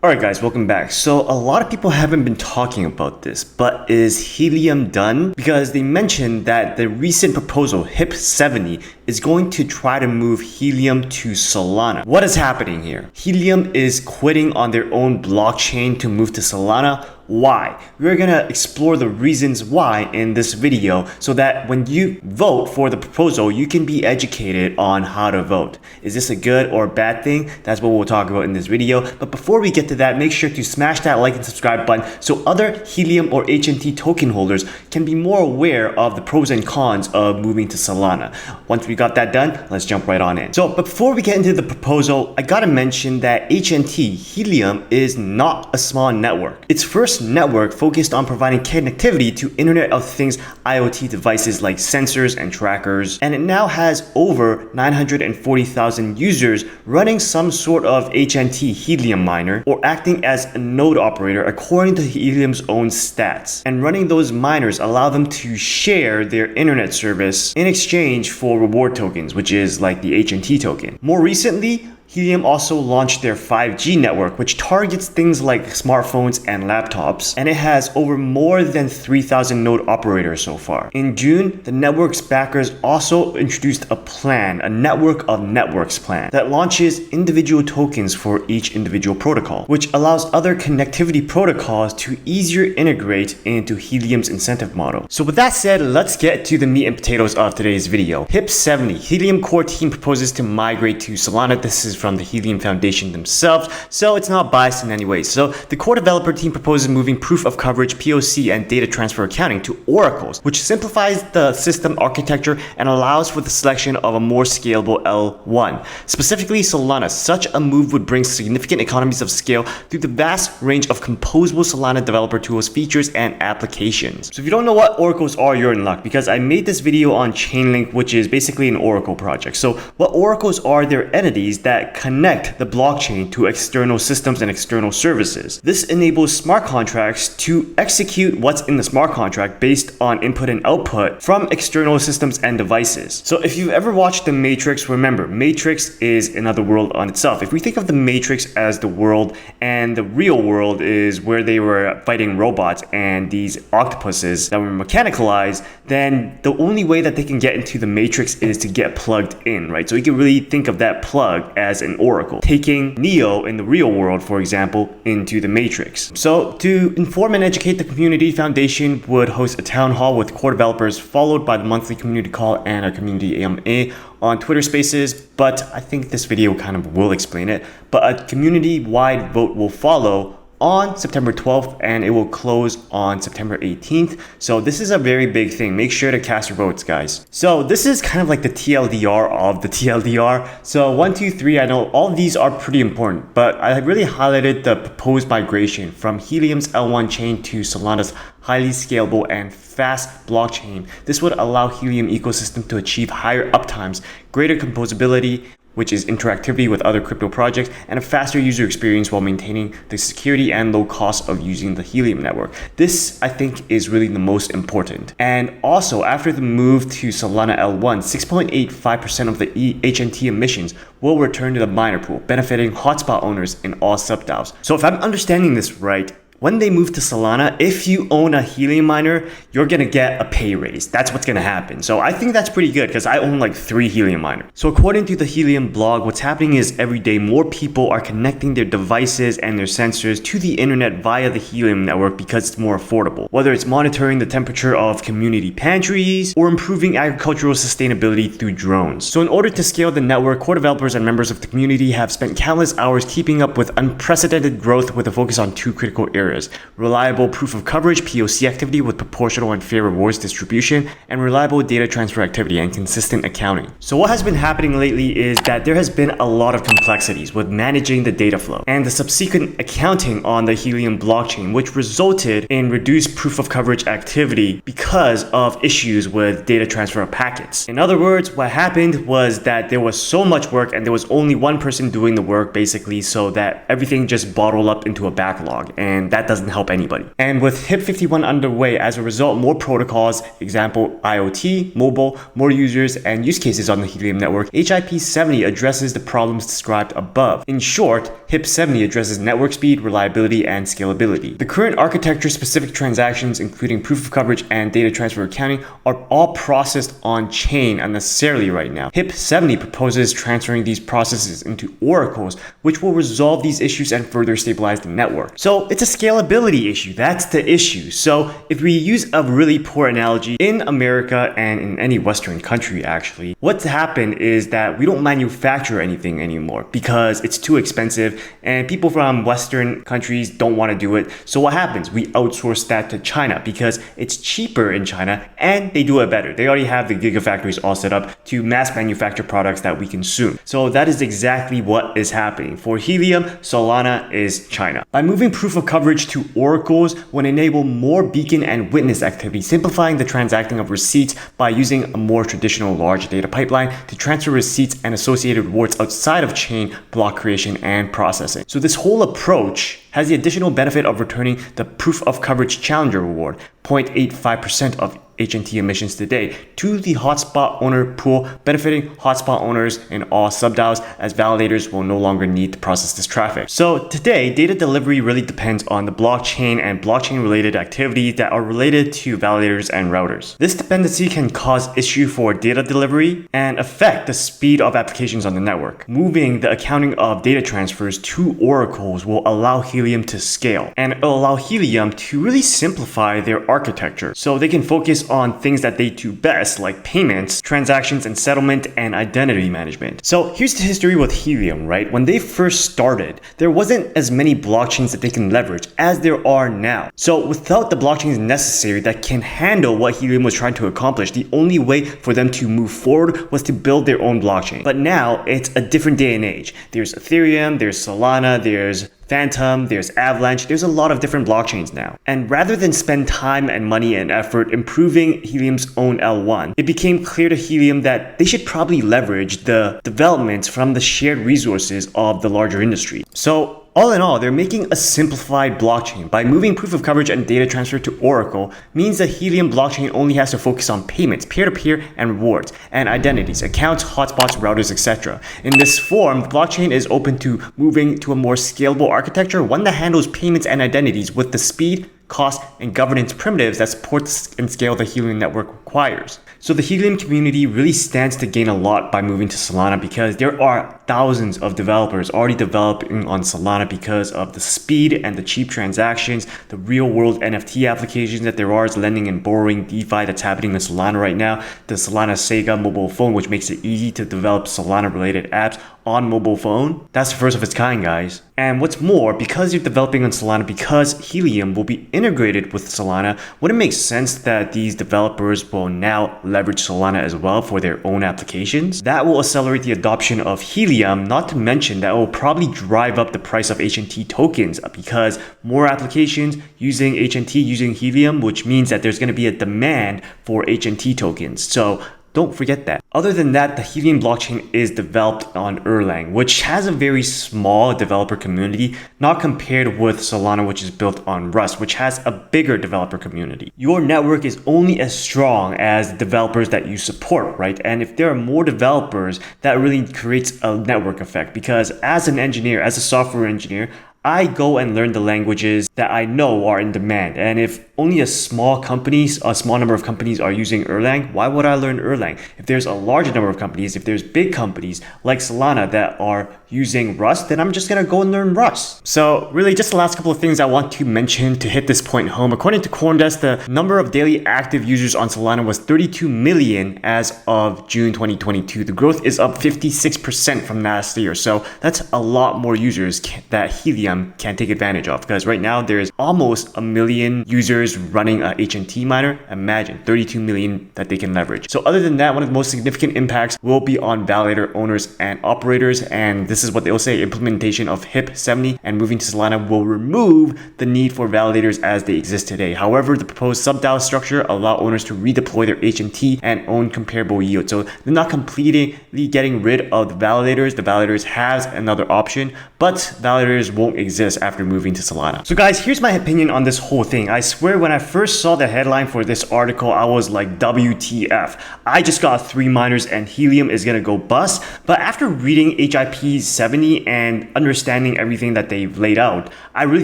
Alright guys, welcome back. So a lot of people haven't been talking about this, but is Helium done? Because they mentioned that the recent proposal, HIP-70, is going to try to move Helium to Solana. What is happening here? Helium is quitting on their own blockchain to move to Solana. Why? We're gonna explore the reasons why in this video so that when you vote for the proposal, you can be educated on how to vote. Is this a good or bad thing? That's what we'll talk about in this video. But before we get to that, make sure to smash that like and subscribe button so other Helium or HNT token holders can be more aware of the pros and cons of moving to Solana. Once we got that done, let's jump right on in. But before we get into the proposal, I gotta mention that HNT, Helium, is not a small network. Its first network focused on providing connectivity to Internet of Things IoT devices like sensors and trackers, and it now has over 940,000 users running some sort of HNT Helium miner or acting as a node operator according to Helium's own stats. And running those miners allow them to share their internet service in exchange for reward tokens, which is like the HNT token. More recently, Helium also launched their 5G network, which targets things like smartphones and laptops, and it has over more than 3,000 node operators so far. In June, the network's backers also introduced a plan, a network of networks plan, that launches individual tokens for each individual protocol, which allows other connectivity protocols to easier integrate into Helium's incentive model. So with that said, let's get to the meat and potatoes of today's video. HIP-70, Helium core team proposes to migrate to Solana. This is from the Helium Foundation themselves, so it's not biased in any way. So the core developer team proposes moving proof of coverage, POC, and data transfer accounting to oracles, which simplifies the system architecture and allows for the selection of a more scalable L1. Specifically Solana, such a move would bring significant economies of scale through the vast range of composable Solana developer tools, features, and applications. So if you don't know what oracles are, you're in luck, because I made this video on Chainlink, which is basically an oracle project. So what oracles are, they're entities that connect the blockchain to external systems and external services. This enables smart contracts to execute what's in the smart contract based on input and output from external systems and devices. So if you've ever watched The Matrix, remember, Matrix is another world on itself. If we think of the Matrix as the world and the real world is where they were fighting robots and these octopuses that were mechanicalized, then the only way that they can get into the Matrix is to get plugged in, right? So you can really think of that plug as an oracle, taking Neo in the real world, for example, into the Matrix. So to inform and educate the community, Foundation would host a town hall with core developers, followed by the monthly community call and a community AMA on Twitter Spaces, but I think this video kind of will explain it. But a community-wide vote will follow on September 12th, and it will close on September 18th. So this is a very big thing. Make sure to cast your votes, guys. So this is kind of like the TLDR of the TLDR. So 1, 2, 3, I know all of these are pretty important, but I really highlighted the proposed migration from Helium's L1 chain to Solana's highly scalable and fast blockchain. This would allow Helium ecosystem to achieve higher uptimes, greater composability, which is interactivity with other crypto projects, and a faster user experience while maintaining the security and low cost of using the Helium network. This, I think, is really the most important. And also, after the move to Solana L1, 6.85% of the HNT emissions will return to the miner pool, benefiting hotspot owners in all sub-DAOs. So if I'm understanding this right, when they move to Solana, if you own a Helium miner, you're gonna get a pay raise. That's what's gonna happen. So I think that's pretty good because I own like 3 Helium miners. So according to the Helium blog, what's happening is every day more people are connecting their devices and their sensors to the internet via the Helium network because it's more affordable. Whether it's monitoring the temperature of community pantries or improving agricultural sustainability through drones. So in order to scale the network, core developers and members of the community have spent countless hours keeping up with unprecedented growth with a focus on 2 critical areas: reliable proof of coverage, POC activity with proportional and fair rewards distribution, and reliable data transfer activity and consistent accounting. So what has been happening lately is that there has been a lot of complexities with managing the data flow and the subsequent accounting on the Helium blockchain, which resulted in reduced proof of coverage activity because of issues with data transfer of packets. In other words, what happened was that there was so much work and there was only one person doing the work basically, so that everything just bottled up into a backlog, and that that doesn't help anybody. And with HIP 51 underway, as a result, more protocols, example IoT, mobile, more users and use cases on the Helium network, HIP 70 addresses the problems described above. In short, HIP 70 addresses network speed, reliability, and scalability. The current architecture-specific transactions, including proof of coverage and data transfer accounting, are all processed on-chain unnecessarily right now. HIP 70 proposes transferring these processes into oracles, which will resolve these issues and further stabilize the network. So it's a scalability issue. That's the issue. So if we use a really poor analogy, in America and in any Western country actually, what's happened is that we don't manufacture anything anymore because it's too expensive and people from Western countries don't want to do it. So what happens? We outsource that to China because it's cheaper in China and they do it better. They already have the gigafactories all set up to mass manufacture products that we consume. So that is exactly what is happening. For Helium, Solana is China. By moving proof of coverage to oracles will enable more beacon and witness activity, simplifying the transacting of receipts by using a more traditional large data pipeline to transfer receipts and associated rewards outside of chain block creation and processing. So this whole approach has the additional benefit of returning the proof of coverage challenger reward, 0.85% of HNT emissions today, to the hotspot owner pool, benefiting hotspot owners in all subDAOs as validators will no longer need to process this traffic. So today, data delivery really depends on the blockchain and blockchain-related activities that are related to validators and routers. This dependency can cause issue for data delivery and affect the speed of applications on the network. Moving the accounting of data transfers to oracles will allow Helium to scale, and it'll allow Helium to really simplify their architecture so they can focus on things that they do best, like payments, transactions, and settlement, and identity management. So here's the history with Helium, right? When they first started, there wasn't as many blockchains that they can leverage as there are now. So without the blockchains necessary that can handle what Helium was trying to accomplish, the only way for them to move forward was to build their own blockchain. But now it's a different day and age. There's Ethereum, there's Solana, there's Phantom, there's Avalanche, there's a lot of different blockchains now. And rather than spend time and money and effort improving Helium's own L1, it became clear to Helium that they should probably leverage the developments from the shared resources of the larger industry. So all in all, they're making a simplified blockchain. By moving proof of coverage and data transfer to Oracle means the Helium blockchain only has to focus on payments, peer-to-peer, and rewards, and identities, accounts, hotspots, routers, etc. In this form, the blockchain is open to moving to a more scalable architecture, one that handles payments and identities with the speed, cost, and governance primitives that support and scale the Helium network requires. So the Helium community really stands to gain a lot by moving to Solana because there are thousands of developers already developing on Solana because of the speed and the cheap transactions, the real world NFT applications that there are as lending and borrowing DeFi that's happening in Solana right now, the Solana Sega mobile phone, which makes it easy to develop Solana related apps on mobile phone. That's the first of its kind, guys. And what's more, because you're developing on Solana, because Helium will be integrated with Solana, wouldn't it make sense that these developers will now leverage Solana as well for their own applications? That will accelerate the adoption of Helium, not to mention that it will probably drive up the price of HNT tokens because more applications using HNT, using Helium, which means that there's going to be a demand for HNT tokens. So don't forget that. Other than that, the Helium blockchain is developed on Erlang, which has a very small developer community, not compared with Solana, which is built on Rust, which has a bigger developer community. Your network is only as strong as the developers that you support, right? And if there are more developers, that really creates a network effect because as an engineer, as a software engineer, I go and learn the languages that I know are in demand. And if only a small number of companies are using Erlang, why would I learn Erlang? If there's a large number of companies, if there's big companies like Solana that are using Rust, then I'm just gonna go and learn Rust. So really just the last couple of things I want to mention to hit this point home. According to CoinDesk, the number of daily active users on Solana was 32 million as of June 2022. The growth is up 56% from last year. So that's a lot more users that Helium can take advantage of because right now there's almost 1 million users running a HNT miner. Imagine 32 million that they can leverage. So other than that, one of the most significant impacts will be on validator owners and operators, and this is what they'll say: implementation of HIP 70 and moving to Solana will remove the need for validators as they exist today. However, the proposed sub-DAO structure allow owners to redeploy their HNT and own comparable yield. So they're not completely getting rid of the validators. The validators has another option, but validators won't exist after moving to Solana. So guys, here's my opinion on this whole thing. I swear when I first saw the headline for this article, I was like, WTF. I just got 3 miners and Helium is gonna go bust. But after reading HIP 70 and understanding everything that they've laid out, I really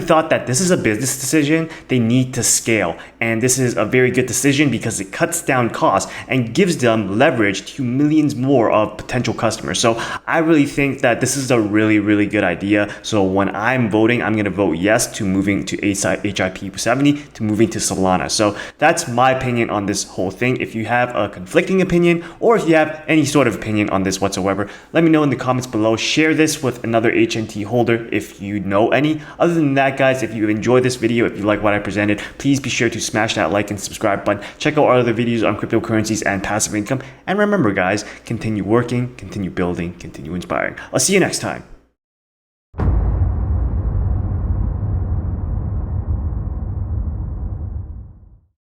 thought that this is a business decision. They need to scale. And this is a very good decision because it cuts down costs and gives them leverage to millions more of potential customers. So I really think that this is a really good idea. So when I'm voting, I'm gonna vote yes to moving to HIP 70 to moving to Solana. So that's my opinion on this whole thing. If you have a conflicting opinion or if you have any sort of opinion on this whatsoever, let me know in the comments below. Share this with another HNT holder if you know any. Other than that, guys, if you enjoyed this video, if you like what I presented, please be sure to smash that like and subscribe button. Check out our other videos on cryptocurrencies and passive income. And remember, guys, continue working, continue building, continue inspiring. I'll see you next time.